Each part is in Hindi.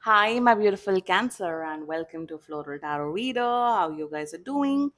Hi, my beautiful Cancer, and welcome to Floral Tarot Reader. How you guys are doing?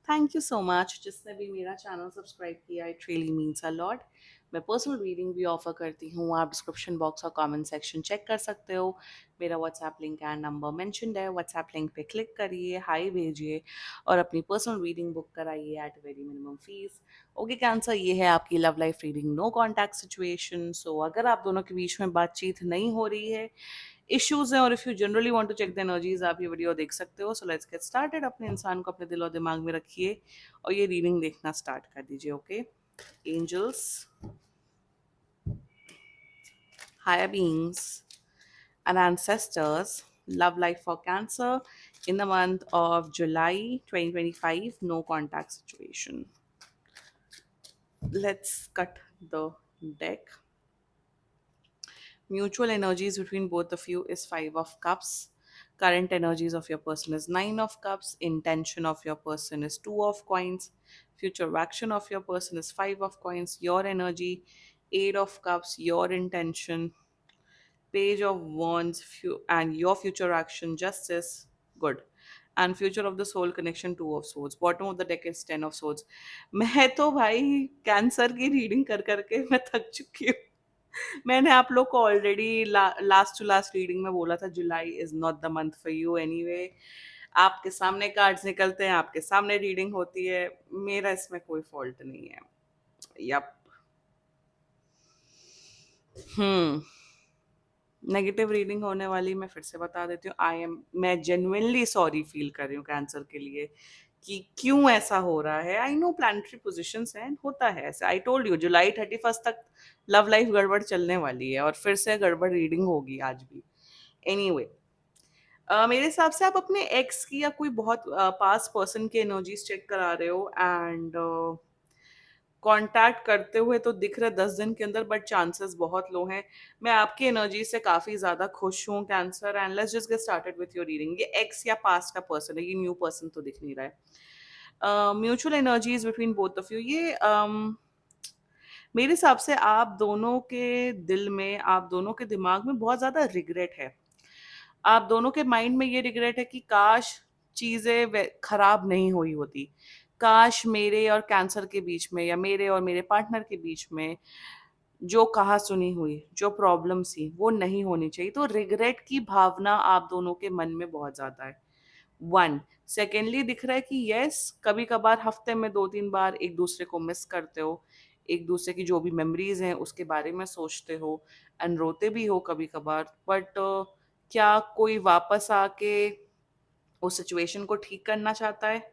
Thank you so much. जिसने भी मेरा चैनल सब्सक्राइब किया, it really means a lot. मैं पर्सनल रीडिंग भी ऑफर करती हूँ. आप डिस्क्रिप्शन बॉक्स और कमेंट सेक्शन चेक कर सकते हो. मेरा WhatsApp link and number mentioned है. व्हाट्सएप लिंक पे क्लिक करिए, हाई भेजिए और अपनी पर्सनल रीडिंग बुक कराइए at very minimum fees. Okay cancer, ये है आपकी love life reading, no contact situation. So अगर आप दोनों के बीच में बातचीत नहीं हो रही है, इश्यूज हैं, और if you generally want to check the energies, आप ये वीडियो देख सकते हो. So let's get started. अपने इंसान को अपने दिल और दिमाग में रखिए और ये रीडिंग देखना स्टार्ट कर दीजिए. Okay angels, higher beings, and ancestors, love life for Cancer in the month of July 2025, no contact situation. Let's cut the deck. Mutual energies between both of you is Five of Cups. Current energies of your person is Nine of Cups. Intention of your person is Two of Coins. Future action of your person is Five of Coins. Your energy, Eight of Cups. Your intention, Page of Wands, and your future action, Justice. Good. And future of the soul connection, Two of Swords. Bottom of the deck is Ten of Swords. मैं तो भाई कैंसर की रीडिंग कर करके मैं थक चुकी हूँ. मैंने आप लोग को already last to last reading में बोला था, July is not the month for you anyway. आपके सामने कार्ड्स निकलते हैं, आपके सामने रीडिंग होती है, मेरा इसमें कोई फॉल्ट नहीं है. यप. हम्म. नेगेटिव रीडिंग होने वाली, मैं फिर से बता देती हूँ. मैं जेन्युइनली सॉरी फील कर रही हूँ कैंसर के लिए कि क्यों ऐसा हो रहा है. आई नो प्लानिटरी पोजिशंस हैं, होता है ऐसा. आई टोल्ड यू जुलाई 31 तक लव लाइफ गड़बड़ चलने वाली है और फिर से गड़बड़ रीडिंग होगी आज भी. एनीवे, मेरे हिसाब से आप अपने एक्स की या कोई बहुत पास पर्सन की एनर्जीज चेक करा रहे हो, एंड कांटेक्ट करते हुए तो दिख रहा है 10 दिन के अंदर, बट चांसेस बहुत लो हैं. मैं आपकी एनर्जी से काफी ज्यादा खुश हूँ cancer, and let's just get started with your reading. ये एक्स या पास्ट का पर्सन है, ये न्यू पर्सन तो दिख नहीं रहा है. Mutual energies between both of you, ये मेरे हिसाब से आप दोनों के दिल में, आप दोनों के दिमाग में बहुत ज्यादा रिग्रेट है. आप दोनों के माइंड में ये रिग्रेट है कि काश चीजें खराब नहीं हुई होती. काश मेरे और कैंसर के बीच में या मेरे और मेरे पार्टनर के बीच में जो कहा सुनी हुई, जो प्रॉब्लम थी, वो नहीं होनी चाहिए. तो रिग्रेट की भावना आप दोनों के मन में बहुत ज्यादा है. वन. सेकेंडली दिख रहा है कि यस, कभी कभार हफ्ते में 2-3 बार एक दूसरे को मिस करते हो, एक दूसरे की जो भी मेमोरीज हैं उसके बारे में सोचते हो, एंड रोते भी हो कभी कभार. बट क्या कोई वापस आके उस सिचुएशन को ठीक करना चाहता है?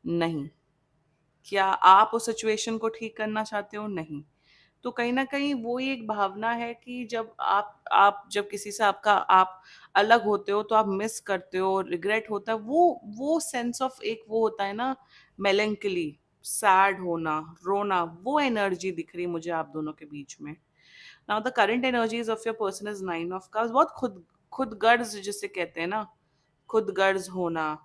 नहीं. क्या आप उस सिचुएशन को ठीक करना चाहते हो? नहीं. तो कहीं न कहीं वो ही एक भावना है कि जब आप जब किसी से आपका आप अलग होते हो तो आप मिस करते हो, रिग्रेट होता है. वो सेंस ऑफ एक वो होता है ना, मेलैंकोली, सैड होना, रोना, वो एनर्जी दिख रही है मुझे आप दोनों के बीच में. Now the current energies of your person is nine of cups. बहुत खुद गर्ज जिसे कहते हैं ना, खुद गर्ज होना,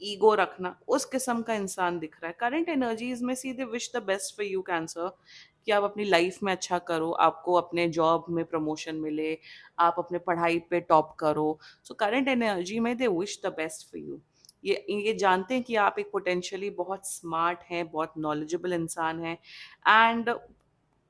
ईगो रखना, उस किस्म का इंसान दिख रहा है. करंट एनर्जीज में सीधे wish the best for you cancer, कि आप अपनी लाइफ में अच्छा करो, आपको अपने जॉब में प्रमोशन मिले, आप अपने पढ़ाई पे टॉप करो. सो करंट एनर्जी में they wish the best for you. ये जानते हैं कि आप एक पोटेंशियली बहुत स्मार्ट हैं, बहुत नॉलेजेबल इंसान हैं. एंड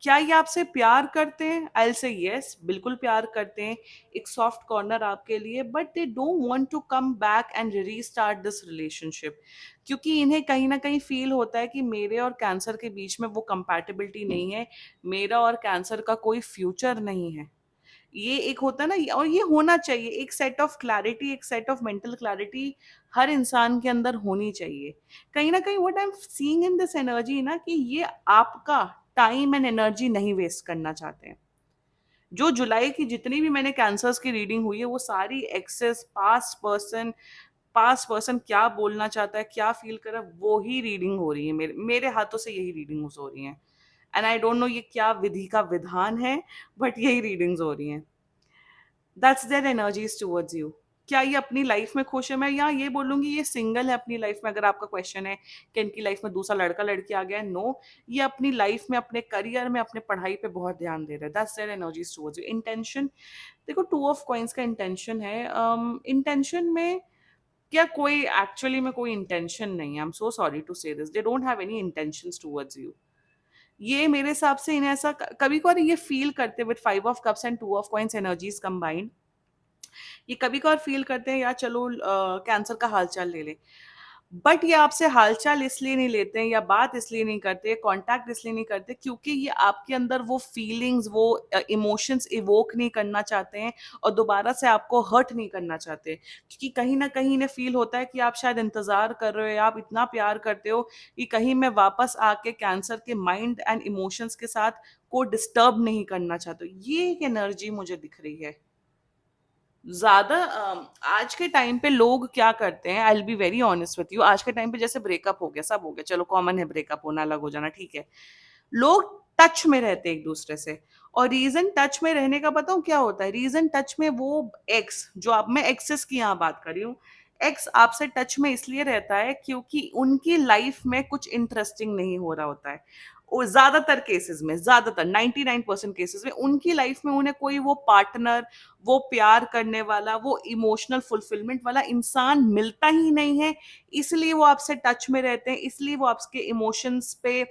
क्या ये आपसे प्यार करते हैं? आई से यस, बिल्कुल प्यार करते हैं. एक सॉफ्ट कॉर्नर आपके लिए, but they don't want to come back and restart this relationship. क्योंकि इन्हें कहीं ना कहीं फील होता है कि मेरे और कैंसर के बीच में वो कंपैटिबिलिटी नहीं है, मेरा और कैंसर का कोई फ्यूचर नहीं है. ये एक होता है ना, और ये होना चाहिए. एक सेट ऑफ क्लैरिटी, एक सेट ऑफ मेंटल क्लैरिटी हर इंसान के अंदर होनी चाहिए. कहीं ना कहीं what I am seeing in this energy ना, कि ये आपका टाइम एंड एनर्जी नहीं वेस्ट करना चाहते हैं. जो जुलाई की जितनी भी मैंने कैंसर्स की रीडिंग हुई है, वो सारी एक्सेस पास्ट पर्सन क्या बोलना चाहता है, क्या फील कर रहा है, वो ही रीडिंग हो रही है. मेरे मेरे हाथों से यही रीडिंग्स हो रही हैं. एंड आई डोंट नो ये क्या विधि का विधान है, बट यही रीडिंग्स हो रही हैं. That's their energies towards you. क्या ये अपनी लाइफ में खुश है? मैं यहाँ ये बोलूँगी ये सिंगल है अपनी लाइफ में, अगर आपका क्वेश्चन है कि इनकी लाइफ में दूसरा लड़का-लड़की आ गया है, नो। ये अपनी लाइफ में, अपने करियर में, अपने पढ़ाई पे बहुत ध्यान दे रहे हैं। That's their energies towards you. Intention, देखो टू ऑफ कॉइन्स का इंटेंशन है। इंटेंशन में क्या कोई एक्चुअली में कोई इंटेंशन नहीं है। I am so sorry to say this, they don't have any intentions towards you. ये मेरे हिसाब से इन्हें ऐसा कभी-कभार ये फ़ील करते with 5 of cups and 2 of coins energies combined, ये कभी-कभार फ़ील करते हैं यार चलो कैंसर का हाल-चाल ले लें। बट ये आपसे हाल-चाल इसलिए नहीं लेते हैं या बात इसलिए नहीं करते, कॉन्टैक्ट इसलिए नहीं करते क्योंकि ये आपके अंदर वो फीलिंग्स, वो इमोशंस इवोक नहीं करना चाहते हैं और दोबारा से आपको हर्ट नहीं करना चाहते। क्योंकि कहीं न कहीं इन्हें फ़ील होता है कि आप शायद इंतज़ार कर रहे हो या आप इतना प्यार करते हो कि कहीं मैं वापस आके कैंसर के माइंड एंड इमोशंस के साथ को डिस्टर्ब नहीं करना चाहते हो। ये एक एनर्जी मुझे दिख रही है। ज़्यादा आज के टाइम पे लोग क्या करते हैं, I will be very honest with you, आज के टाइम पे जैसे ब्रेकअप हो गया, सब हो गया, चलो कॉमन है ब्रेकअप होना, अलग हो जाना, ठीक है। लोग टच में रहते हैं एक-दूसरे से और रीज़न टच में रहने का बताऊँ क्या होता है? रीज़न टच में वो एक्स जो आप मैं एक्सेस की यहाँ बात कर रही हूँ। एक्स आपसे टच में इसलिए रहता है क्योंकि उनकी लाइफ़ में कुछ इंटरेस्टिंग नहीं हो रहा होता है। ओ ज़्यादातर केसेज़ में, ज़्यादातर 99% केसेज़ में उनकी लाइफ़ में उन्हें कोई वो पार्टनर, वो प्यार करने वाला, वो इमोशनल फुलफिलमेंट वाला इंसान मिलता ही नहीं है, इसलिए वो आपसे टच में रहते हैं, इसलिए वो आपके इमोशंस पे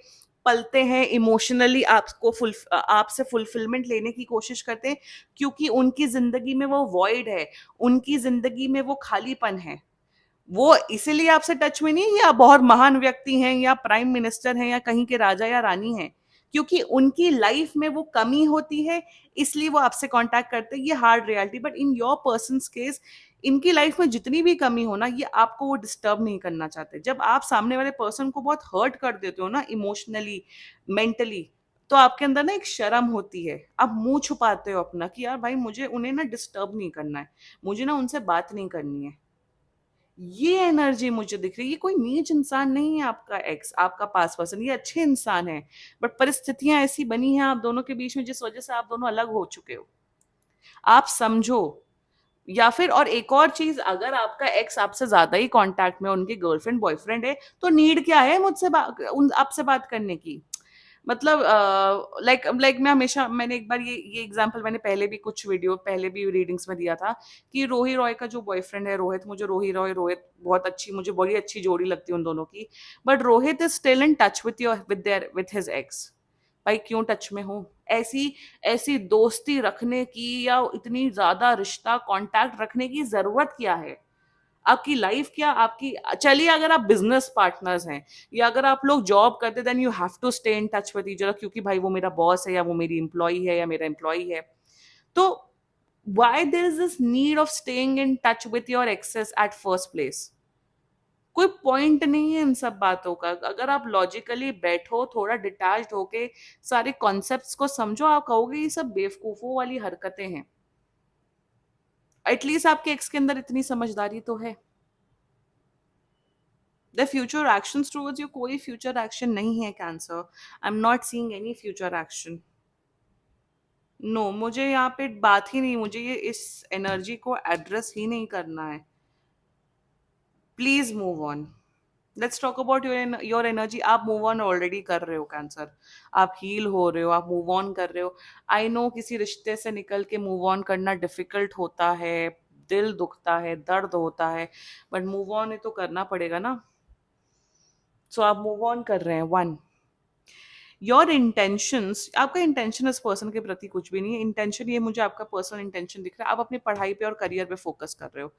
पलते हैं, इमोशनली आपसे फुलफिलमेंट लेने की कोशिश करते हैं, क्योंकि उनकी ज़िंदगी में वो वॉइड है, उनकी ज़िंदगी में वो खालीपन है। वो इसीलिए आपसे टच में नहीं है, या बहुत महान व्यक्ति हैं या प्राइम मिनिस्टर हैं या कहीं के राजा या रानी हैं, क्योंकि उनकी लाइफ में वो कमी होती है, इसलिए वो आपसे कांटेक्ट करते हैं। ये hard reality, but in your persons case इनकी लाइफ में जितनी भी कमी हो ना, ये आपको वो डिस्टर्ब नहीं करना चाहते। जब आप सामने वाले पर्सन को बहुत हर्ट कर देते हो ना इमोशनली, मेंटली, तो आपके अंदर ना एक शर्म होती है। आप मुँह छुपाते हो अपना कि यार भाई मुझे उन्हें ना डिस्टर्ब नहीं करना है, मुझे ना उनसे बात नहीं करनी है। ये एनर्जी मुझे दिख रही है। ये कोई नीच इंसान नहीं है आपका एक्स, आपका पास्ट पर्सन, ये अच्छे इंसान हैं। बट परिस्थितियाँ ऐसी बनी हैं आप दोनों के बीच में जिस वज़ह से आप दोनों अलग हो चुके हो। आप समझो। या फिर और एक और चीज़, अगर आपका एक्स आपसे ज़्यादा ही कॉन्टैक्ट में है, उनके गर्लफ्रेंड, बॉयफ्रेंड है, तो नीड क्या है मुझसे बा उन आपसे बात करने की? मतलब लाइक मैंने एक बार ये एग्जांपल मैंने पहले भी कुछ वीडियो पहले भी रीडिंग्स में दिया था कि रोही रॉय का जो बॉयफ्रेंड है रोहित, मुझे रोहित बहुत अच्छी, मुझे बड़ी अच्छी जोड़ी लगती है उन दोनों की। But Rohit is still in touch with his ex. भाई क्यों टच में हो? ऐसी ऐसी दोस्ती रखने की या इतनी ज्यादा रिश्ता कांटेक्ट रखने की जरूरत क्या है? आपकी लाइफ क्या आपकी, चलिए अगर आप बिजनेस पार्टनर्स हैं या अगर आप लोग जॉब करते, then you have to stay in touch with each other, क्योंकि भाई वो मेरा बॉस है या वो मेरी एम्प्लॉई है या मेरा एम्प्लॉई है। तो why there is this need of staying in touch with your exes at first place? कोई पॉइंट नहीं है इन सब बातों का। अगर आप लॉजिकली बैठो, थोड़ा डिटैच्ड होके सारे कॉन्सेप्ट्स को समझो, आप कहोगे ये सब बेवकूफों वाली हरकतें हैं। एटलीस्ट आपके एक्स के अंदर इतनी समझदारी तो है। The future actions towards you, कोई फ्यूचर एक्शन नहीं है cancer. I am not seeing any future action. No, मुझे यहाँ पे बात ही नहीं, मुझे ये इस एनर्जी को एड्रेस ही नहीं करना है। Please move on. Let's talk about your energy. आप मूव ऑन ऑलरेडी कर रहे हो कैंसर, आप हील हो रहे हो, आप मूव ऑन कर रहे हो। आई नो किसी रिश्ते से निकल के मूव ऑन करना डिफिकल्ट होता है, दिल दुखता है, दर्द होता है, बट मूव ऑन ही तो करना पड़ेगा ना। सो आप मूव ऑन कर रहे हैं। वन, योर इंटेंशंस, आपका इंटेंशन इस पर्सन के प्रति कुछ भी नहीं है। इंटेंशन ये मुझे आपका पर्सनल इंटेंशन दिख रहा है, आप अपनी पढ़ाई पे और करियर पे फोकस कर रहे हो।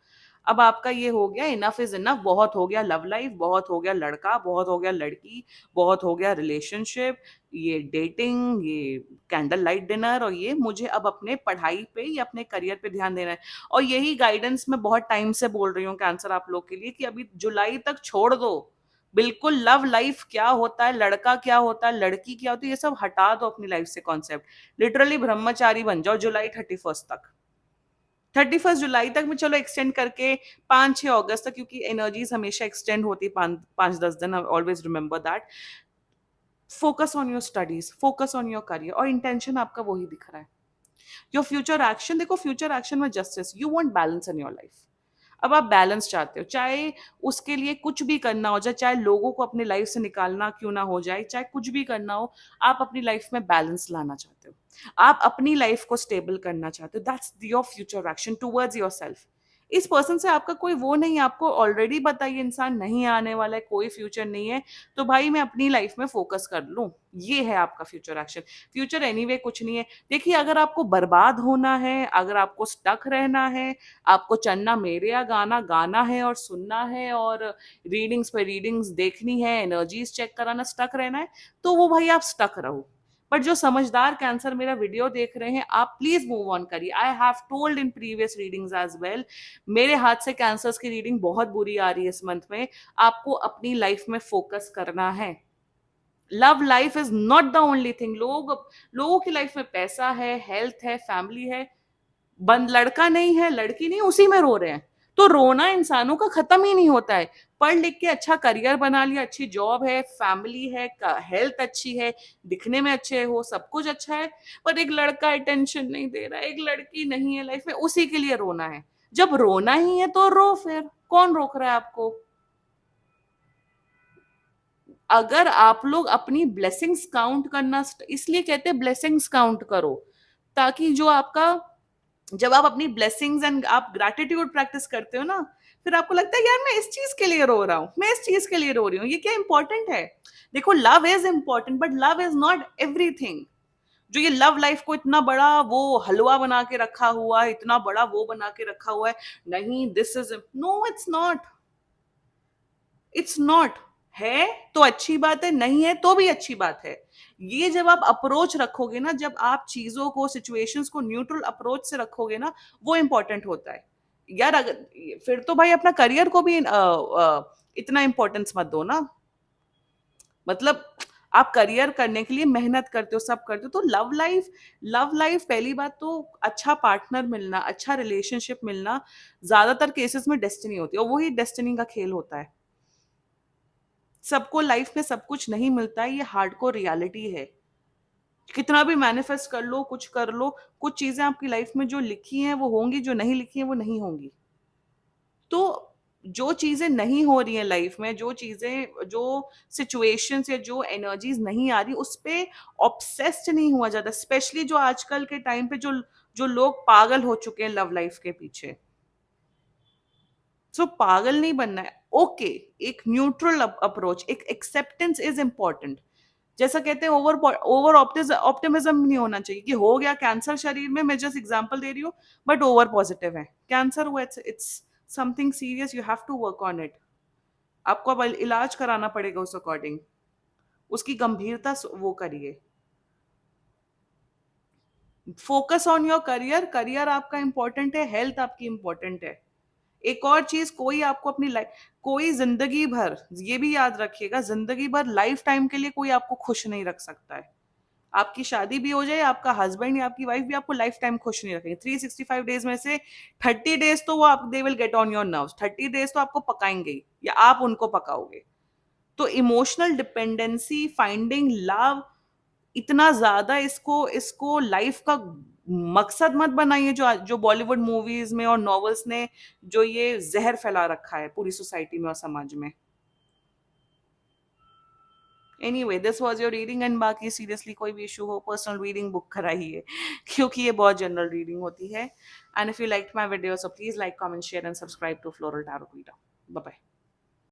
अब आपका ये हो गया, इनफ इज इनफ, बहुत हो गया लव लाइफ, बहुत हो गया लड़का, बहुत हो गया लड़की, बहुत हो गया रिलेशनशिप, ये डेटिंग, ये कैंडल लाइट डिनर, और ये मुझे अब अपने पढ़ाई पे या अपने करियर पे ध्यान देना है। और यही गाइडेंस मैं बहुत टाइम से बोल रही हूँ कैंसर आप लोग के लिए कि अभी जुलाई तक छोड़ दो। बिल्कुल लव लाइफ क्या होता है, लड़का क्या होता है, लड़की क्या होती है, ये सब हटा दो अपनी लाइफ से कॉन्सेप्ट। लिटरली ब्रह्मचारी बन जाओ जुलाई 31 तक। 31 जुलाई तक में चलो एक्सटेंड करके 5-6 अगस्त तक, क्योंकि एनर्जीज हमेशा एक्सटेंड होती है 5-10 दिन, always remember that. Focus on your studies, focus on your career, और इंटेंशन आपका वही दिख रहा है। योर फ्यूचर एक्शन देखो, फ्यूचर एक्शन में justice, you want balance in your life. अब आप बैलेंस चाहते हो, चाहे उसके लिए कुछ भी करना हो जाए, चाहे लोगों को अपनी लाइफ से निकालना क्यों ना हो जाए, चाहे कुछ भी करना हो, आप अपनी लाइफ में बैलेंस लाना चाहते हो, आप अपनी लाइफ को स्टेबल करना चाहते हो। That's your future action towards your self. इस पर्सन से आपका कोई वो नहीं, आपको ऑलरेडी पता है ये इंसान नहीं आने वाला है, कोई फ्यूचर नहीं है, तो भाई मैं अपनी लाइफ में फोकस कर लूं। ये है आपका फ्यूचर एक्शन। फ्यूचर एनीवे कुछ नहीं है। देखिए, अगर आपको बर्बाद होना है, अगर आपको स्टक रहना है, आपको चन्ना मेरे या गाना गाना है और सुनना है और रीडिंग्स पे रीडिंग्स देखनी है, एनर्जीज चेक कराना, स्टक रहना है, तो वो भाई आप स्टक रहो। बट जो समझदार कैंसर मेरा वीडियो देख रहे हैं, आप प्लीज मूव ऑन करिए। I have told in previous readings as well, मेरे हाथ से कैंसर्स की रीडिंग बहुत बुरी आ रही है इस मंथ में। आपको अपनी लाइफ में फोकस करना है। Love life is not the only thing. लोगों की लाइफ में पैसा है, हेल्थ है, फैमिली है, बंद लड़का नहीं है, लड़की नहीं, उसी में रो रहे हैं। तो रोना इंसानों का खत्म ही नहीं होता है। पढ़ लिख के अच्छा करियर बना लिया, अच्छी जॉब है, फैमिली है, हेल्थ अच्छी है, दिखने में अच्छे हो, सब कुछ अच्छा है, पर एक लड़का अटेंशन नहीं दे रहा है, एक लड़की नहीं है लाइफ में, उसी के लिए रोना है। जब रोना ही है तो रो, फिर कौन रोक रहा है आपको? अगर आप लोग अपनी ब्लेसिंग्स काउंट करना, इसलिए कहते हैं ब्लेसिंग्स काउंट करो, ताकि जो आपका, जब आप अपनी ब्लेसिंग्स एंड आप ग्रैटिट्यूड प्रैक्टिस करते हो ना, फिर आपको लगता है यार मैं इस चीज के लिए रो रहा हूं, मैं इस चीज के लिए रो रही हूँ, ये क्या इंपॉर्टेंट है। देखो, love is important but love is not everything. जो ये लव लाइफ को इतना बड़ा वो हलवा बना के रखा हुआ है, इतना बड़ा वो बना के रखा हुआ है, नहीं this is, no it's not, it's not. है तो अच्छी बात है, नहीं है तो भी अच्छी बात है। ये जब आप अप्रोच रखोगे ना, जब आप चीजों को, सिचुएशंस को न्यूट्रल अप्रोच से रखोगे ना, वो इंपॉर्टेंट होता है। यार अगर, फिर तो भाई अपना करियर को भी इतना इंपॉर्टेंस मत दो ना। मतलब आप करियर करने के लिए मेहनत करते हो, सब करते हो, तो लव लाइफ पहली बात तो अच्छा पार्टनर मिलना, अच्छा रिलेशनशिप मिलना ज्यादातर केसेस में डेस्टिनी होती है, और वही डेस्टिनी का खेल होता है। सबको लाइफ में सब कुछ नहीं मिलता है, ये हार्डकोर रियलिटी है। कितना भी मैनिफेस्ट कर लो, कुछ कर लो, कुछ चीजें आपकी लाइफ में जो लिखी हैं वो होंगी, जो नहीं लिखी हैं वो नहीं होंगी। तो जो चीजें नहीं हो रही हैं लाइफ में, जो चीजें, जो सिचुएशंस या जो एनर्जीज नहीं आ रही, उस पे ऑब्सेस्ड नहीं हुआ जाता, स्पेशली जो आजकल के टाइम पे जो जो लोग पागल हो चुके हैं लव लाइफ के पीछे। सो पागल नहीं बनना है, ओके। एक न्यूट्रल अप्रोच, एक एक्सेप्टेंस इज इंपॉर्टेंट। जैसा कहते हैं, ओवर ओवर ऑप्टिमिज्म नहीं होना चाहिए कि हो गया कैंसर शरीर में, मैं जस्ट एग्जांपल दे रही हूँ, बट ओवर पॉजिटिव है, कैंसर हुआ, it's something serious, you have to work on it. आपको अब इलाज कराना पड़ेगा उस अकॉर्डिंग, उसकी गंभीरता वो करिए। Focus on your career, career आपका इंपॉर्टेंट है, हेल्थ आपकी इंपॉर्टेंट है। एक और चीज, कोई आपको अपनी लाइफ, कोई जिंदगी भर, ये भी याद रखिएगा, जिंदगी भर लाइफ टाइम के लिए कोई आपको खुश नहीं रख सकता है। आपकी शादी भी हो जाए, आपका हस्बैंड या आपकी वाइफ भी आपको लाइफ टाइम खुश नहीं रखेंगे। 365 डेज में से 30 डेज तो वो आप, they will get on your nerves, 30 days तो आपको पकाएंगे ही, या आप उनको पकाओगे। तो इमोशनल डिपेंडेंसी, फाइंडिंग लव, इतना ज्यादा इसको इसको लाइफ का मकसद मत बनाइए, जो जो बॉलीवुड मूवीज में और नॉवेल्स ने जो ये जहर फैला रखा है पूरी सोसाइटी में और समाज में। Anyway, this was your reading, and बाकी सीरियसली कोई भी इशू हो, पर्सनल रीडिंग बुक कराइए, क्योंकि ये बहुत जनरल रीडिंग होती है। And if you like my video, so please like, comment, share and subscribe to Floral Tarot. Bye bye.